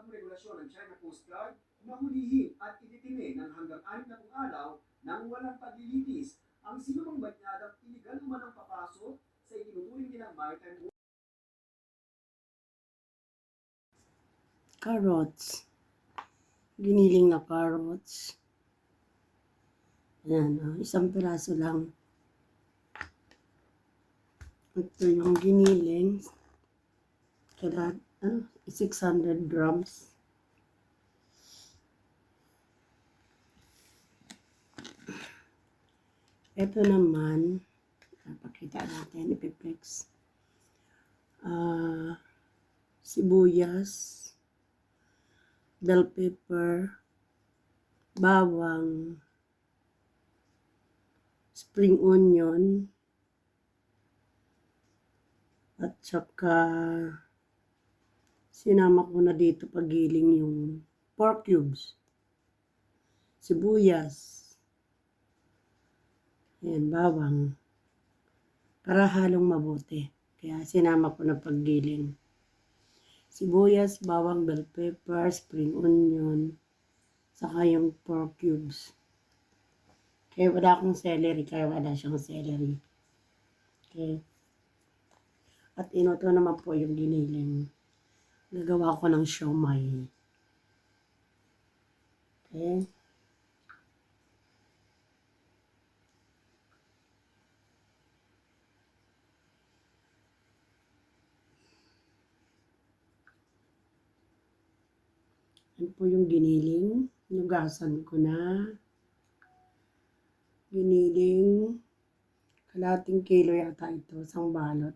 bagong regulasyon ng China Coast Guard na hulihin at ititime ng hanggang 60 araw nang walang paglilitis ang sinumang banyadang iligal umanong papasok sa itinuturing nilang maritime. Carrots. Giniling na carrots. Ayan, isang piraso lang. Ito yung giniling. Kaya, 600 grams. Ito naman, pakita natin, ipiplex. Sibuyas, bell pepper, bawang, spring onion, at saka sinama ko na dito pagiling yung pork cubes, sibuyas, ayan, bawang, para halong mabuti. Kaya sinama ko na paggiling. Sibuyas, bawang, bell pepper, spring onion, saka yung pork cubes. Kaya wala akong celery, kaya wala siyang celery. Okay. At ito naman po yung giniling. Gagawa ko ng siomai. Okay. Yan po yung giniling. Nugasan ko na. Giniling. Kalating kilo yata ito. Isang balot.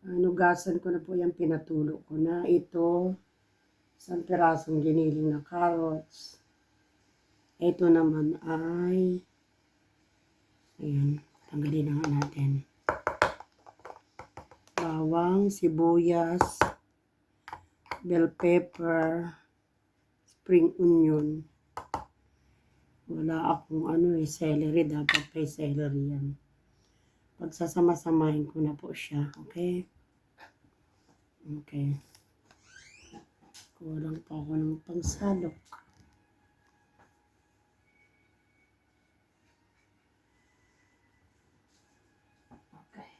Nugasan ko na po yung pinatulo ko na. Ito. Isang pirasong giniling na carrots. Ito naman ay ayan. Tanggalin na nga natin. Bawang, sibuyas, bell pepper, spring onion. Wala akong celery. Dapat may celery yan. Pagsasama-samahin ko na po siya. Okay? Okay. Kulang pa ako ng pangsalok. Okay.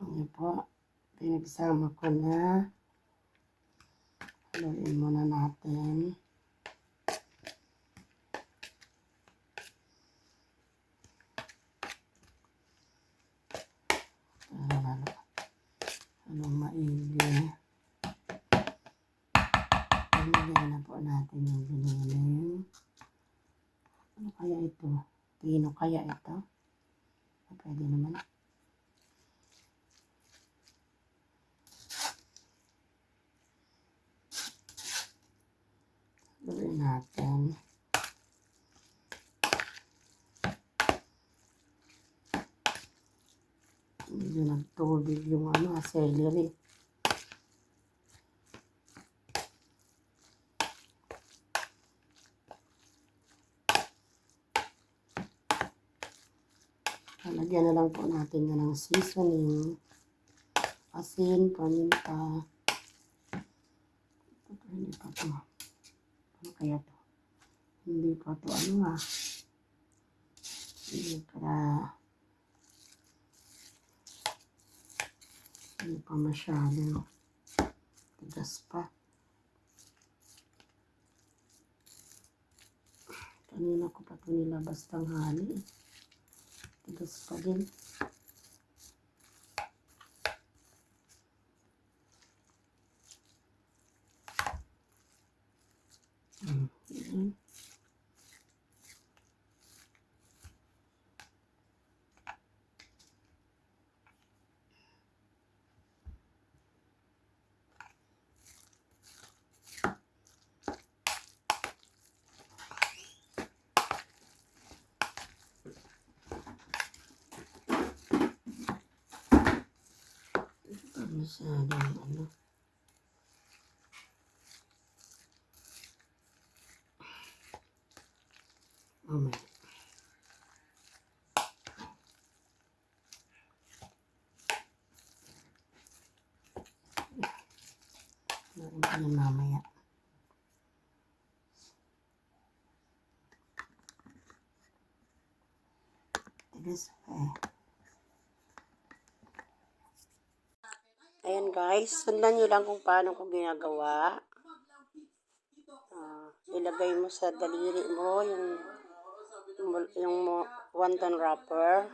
Ano po, pinagsama ko na. Haluin muna natin. Anong maigi. Pinagyan na po natin yung giniling. Ano kaya ito? Pino kaya ito? Pwede naman. Gawin natin. Medyo nagtubig yung celery. Lagyan na lang po natin yan ng seasoning. Asin, paminta. Hindi pa to. Ano kaya to? Hindi pa to. Hindi pa masyado. Tigas pa. Kanina ko pa ito nilabas tanghali. Tigas pa din. Masyadong ano. Oh my. Narin ko yan mamaya. Tigas pa eh. Ayan guys, sundan nyo lang kung paano ko ginagawa. Ilagay mo sa daliri mo yung wonton wrapper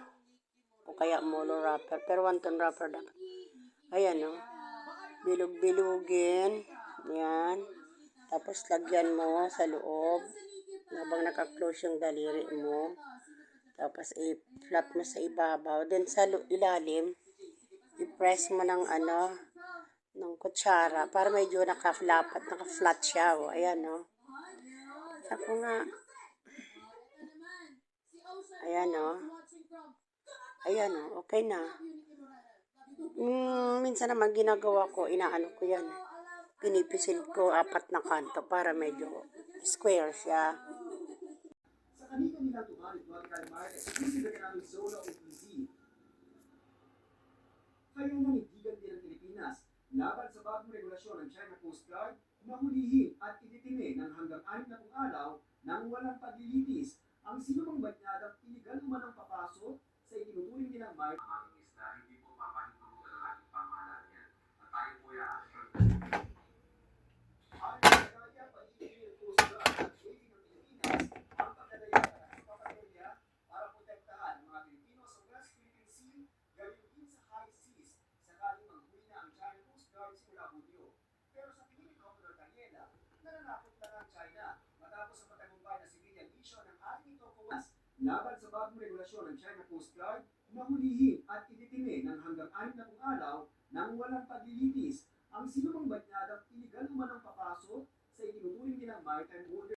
o kaya molo wrapper, pero wonton wrapper dapat. Ayan o, bilog-bilugin, yan, tapos lagyan mo sa loob habang naka-close yung daliri mo, tapos i-flat mo sa ibabaw, then sa ilalim i-press mo ng ng kutsara para medyo naka-flat siya o, ayan o. Ako nga. Ayan o. Ayan o. Okay na. Minsan naman ginagawa ko, inaano ko yan. Pinipisil ko 4 na kanto para medyo square siya. Sa kanila tumalit Calamar at exclusive na ng zona o PZ. Kaya nanitigan din ang Pilipinas laban sa bagong regulasyon ng China Coast Guard na hulihin at ititime ng hanggang 6 na araw nang walang paglilitis ang sinumang banyadang iligal umanong papasok sa itinuturing nilang maritime isla. Hindi po papahintulutan ng ating pamahalaan yan. At tayo po ay-action. Ang kaya pag-ibig ng Coast Guard at Navy ng Pilipinas ang pagdadaya ng papatrolya para protektahan ang mga Pilipino sa West Philippine Sea, gayon din sa high seas sakaling manghuli na ang China Coast Guard simula Hulyo. Pero sa tingin ni Commodore Daniela, nananakot lang ang China matapos ang matagumpay na civilian mission ng ating COCOAS laban sa bagong regulasyon ng China Coast Guard na hulihin at ititime ng hanggang 6 na araw nang walang paglilitis ang sinumang banyadang iligal umanong papasok sa itinuturing nilang maritime border.